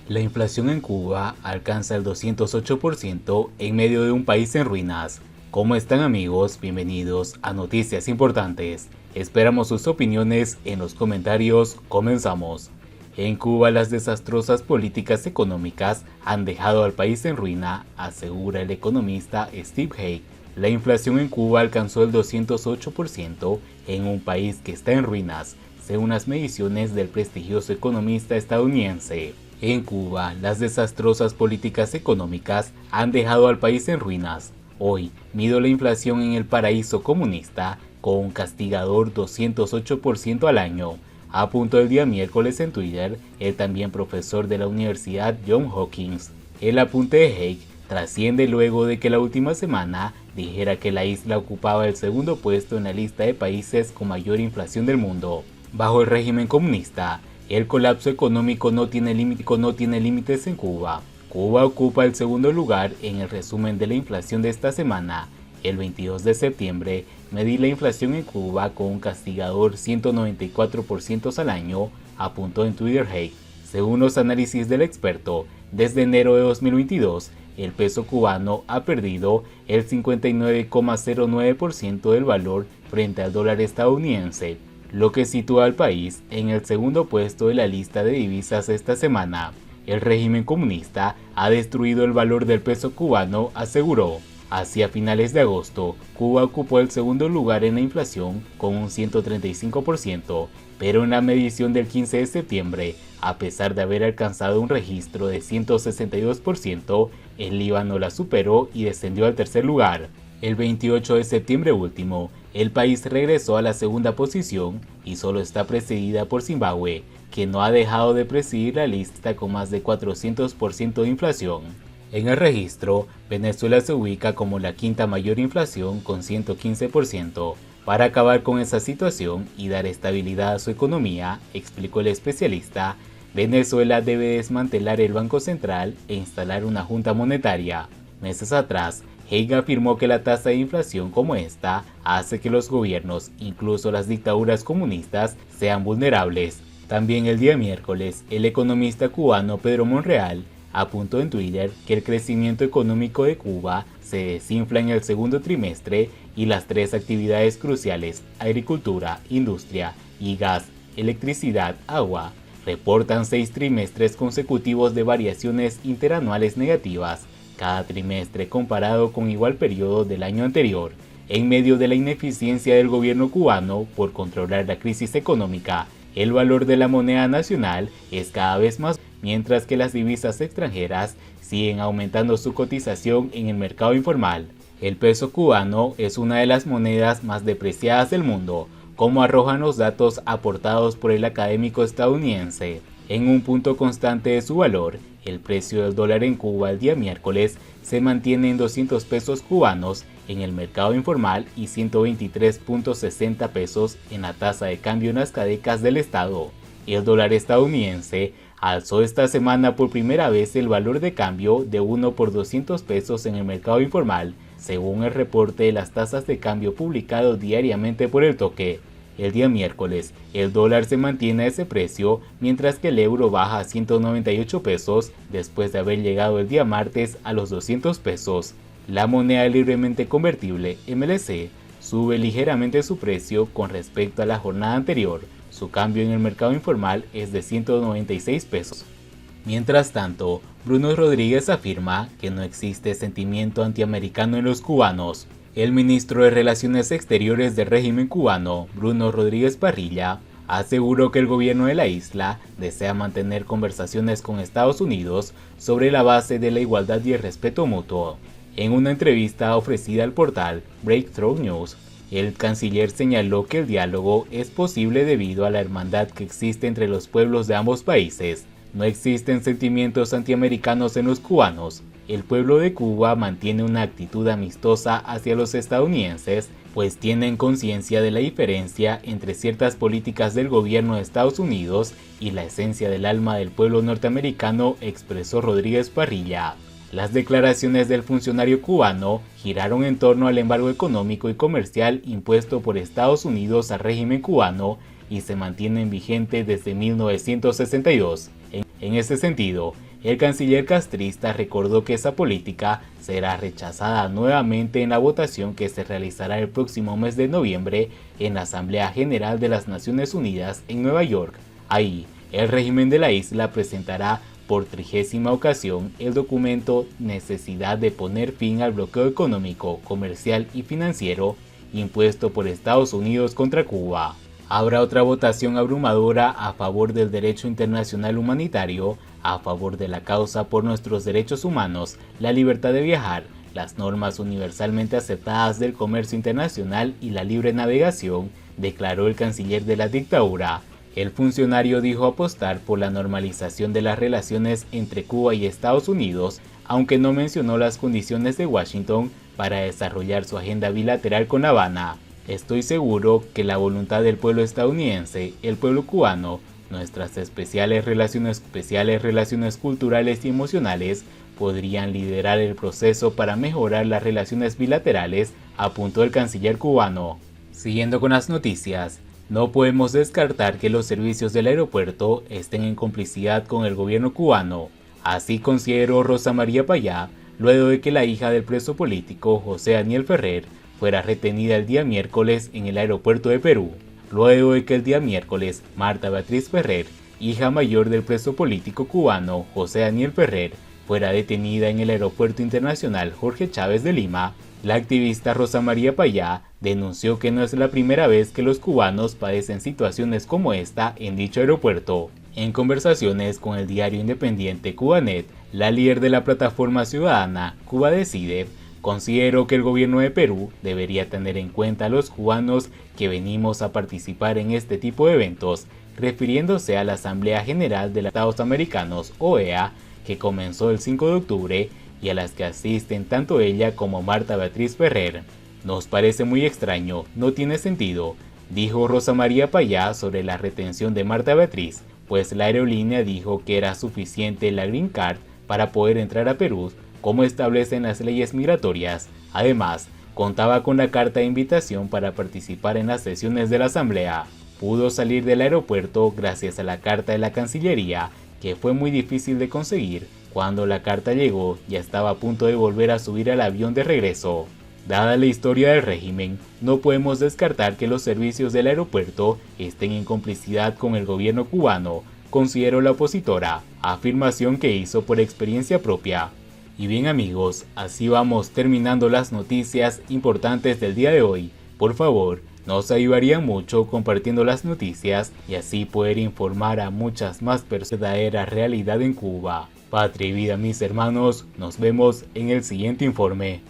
La inflación en Cuba alcanza el 208% en medio de un país en ruinas. ¿Cómo están, amigos? Bienvenidos a Noticias Importantes. Esperamos sus opiniones en los comentarios. Comenzamos. En Cuba las desastrosas políticas económicas han dejado al país en ruina, asegura el economista Steve Hague. La inflación en Cuba alcanzó el 208% en un país que está en ruinas, según las mediciones del prestigioso economista estadounidense. En Cuba, las desastrosas políticas económicas han dejado al país en ruinas. Hoy, mido la inflación en el paraíso comunista con un castigador 208% al año, apuntó el día miércoles en Twitter el también profesor de la Universidad Johns Hopkins. El apunte de Hague trasciende luego de que la última semana dijera que la isla ocupaba el segundo puesto en la lista de países con mayor inflación del mundo. Bajo el régimen comunista, el colapso económico no tiene límites en Cuba. Cuba ocupa el segundo lugar en el resumen de la inflación de esta semana. El 22 de septiembre medí la inflación en Cuba con un castigador 194% al año, apuntó en Twitter Hague. Según los análisis del experto, desde enero de 2022, el peso cubano ha perdido el 59,09% del valor frente al dólar estadounidense, lo que sitúa al país en el segundo puesto de la lista de divisas esta semana. El régimen comunista ha destruido el valor del peso cubano, aseguró. Hacia finales de agosto, Cuba ocupó el segundo lugar en la inflación con un 135%, pero en la medición del 15 de septiembre, a pesar de haber alcanzado un registro de 162%, el Líbano la superó y descendió al tercer lugar. El 28 de septiembre último, el país regresó a la segunda posición y solo está precedida por Zimbabue, que no ha dejado de presidir la lista con más de 400% de inflación. En el registro, Venezuela se ubica como la quinta mayor inflación con 115%. Para acabar con esa situación y dar estabilidad a su economía, explicó el especialista, Venezuela debe desmantelar el Banco Central e instalar una junta monetaria. Meses atrás, Hague afirmó que la tasa de inflación como esta hace que los gobiernos, incluso las dictaduras comunistas, sean vulnerables. También el día miércoles, el economista cubano Pedro Monreal apuntó en Twitter que el crecimiento económico de Cuba se desinfla en el segundo trimestre y las tres actividades cruciales, agricultura, industria y gas, electricidad, agua, reportan 6 trimestres consecutivos de variaciones interanuales negativas, cada trimestre comparado con igual periodo del año anterior, en medio de la ineficiencia del gobierno cubano por controlar la crisis económica. El valor de la moneda nacional es cada vez más, mientras que las divisas extranjeras siguen aumentando su cotización en el mercado informal. El peso cubano es una de las monedas más depreciadas del mundo, como arrojan los datos aportados por el académico estadounidense. En un punto constante de su valor, el precio del dólar en Cuba el día miércoles se mantiene en 200 pesos cubanos en el mercado informal y 123.60 pesos en la tasa de cambio en las cadecas del estado. El dólar estadounidense alzó esta semana por primera vez el valor de cambio de 1 por 200 pesos en el mercado informal, según el reporte de las tasas de cambio publicado diariamente por el Toque. El día miércoles, el dólar se mantiene a ese precio, mientras que el euro baja a 198 pesos después de haber llegado el día martes a los 200 pesos. La moneda libremente convertible, MLC, sube ligeramente su precio con respecto a la jornada anterior. Su cambio en el mercado informal es de 196 pesos. Mientras tanto, Bruno Rodríguez afirma que no existe sentimiento antiamericano en los cubanos. El ministro de Relaciones Exteriores del régimen cubano, Bruno Rodríguez Parrilla, aseguró que el gobierno de la isla desea mantener conversaciones con Estados Unidos sobre la base de la igualdad y el respeto mutuo. En una entrevista ofrecida al portal Breakthrough News, el canciller señaló que el diálogo es posible debido a la hermandad que existe entre los pueblos de ambos países. No existen sentimientos antiamericanos en los cubanos. El pueblo de Cuba mantiene una actitud amistosa hacia los estadounidenses, pues tienen conciencia de la diferencia entre ciertas políticas del gobierno de Estados Unidos y la esencia del alma del pueblo norteamericano, expresó Rodríguez Parrilla. Las declaraciones del funcionario cubano giraron en torno al embargo económico y comercial impuesto por Estados Unidos al régimen cubano y se mantienen vigentes desde 1962. En ese sentido, el canciller castrista recordó que esa política será rechazada nuevamente en la votación que se realizará el próximo mes de noviembre en la Asamblea General de las Naciones Unidas en Nueva York. Ahí, el régimen de la isla presentará por 30ª ocasión el documento Necesidad de poner fin al bloqueo económico, comercial y financiero impuesto por Estados Unidos contra Cuba. Habrá otra votación abrumadora a favor del derecho internacional humanitario, a favor de la causa por nuestros derechos humanos, la libertad de viajar, las normas universalmente aceptadas del comercio internacional y la libre navegación, declaró el canciller de la dictadura. El funcionario dijo apostar por la normalización de las relaciones entre Cuba y Estados Unidos, aunque no mencionó las condiciones de Washington para desarrollar su agenda bilateral con La Habana. Estoy seguro que la voluntad del pueblo estadounidense, el pueblo cubano, nuestras especiales relaciones culturales y emocionales podrían liderar el proceso para mejorar las relaciones bilaterales, apuntó el canciller cubano. Siguiendo con las noticias, no podemos descartar que los servicios del aeropuerto estén en complicidad con el gobierno cubano. Así consideró Rosa María Payá, luego de que la hija del preso político José Daniel Ferrer fuera retenida el día miércoles en el aeropuerto de Perú. Luego de que el día miércoles Marta Beatriz Ferrer, hija mayor del preso político cubano José Daniel Ferrer, fuera detenida en el aeropuerto internacional Jorge Chávez de Lima, la activista Rosa María Payá denunció que no es la primera vez que los cubanos padecen situaciones como esta en dicho aeropuerto. En conversaciones con el diario independiente Cubanet, la líder de la plataforma ciudadana Cuba Decide consideró que el gobierno de Perú debería tener en cuenta a los cubanos que venimos a participar en este tipo de eventos, refiriéndose a la Asamblea General de los Estados Americanos, OEA, que comenzó el 5 de octubre y a las que asisten tanto ella como Marta Beatriz Ferrer. Nos parece muy extraño, no tiene sentido, dijo Rosa María Payá sobre la retención de Marta Beatriz, pues la aerolínea dijo que era suficiente la Green Card para poder entrar a Perú, como establecen las leyes migratorias. Además, contaba con la carta de invitación para participar en las sesiones de la Asamblea. Pudo salir del aeropuerto gracias a la carta de la Cancillería, que fue muy difícil de conseguir. Cuando la carta llegó, ya estaba a punto de volver a subir al avión de regreso. Dada la historia del régimen, no podemos descartar que los servicios del aeropuerto estén en complicidad con el gobierno cubano, consideró la opositora, afirmación que hizo por experiencia propia. Y bien amigos, así vamos terminando las noticias importantes del día de hoy. Por favor, nos ayudaría mucho compartiendo las noticias y así poder informar a muchas más personas de la verdadera realidad en Cuba. Patria y vida mis hermanos, nos vemos en el siguiente informe.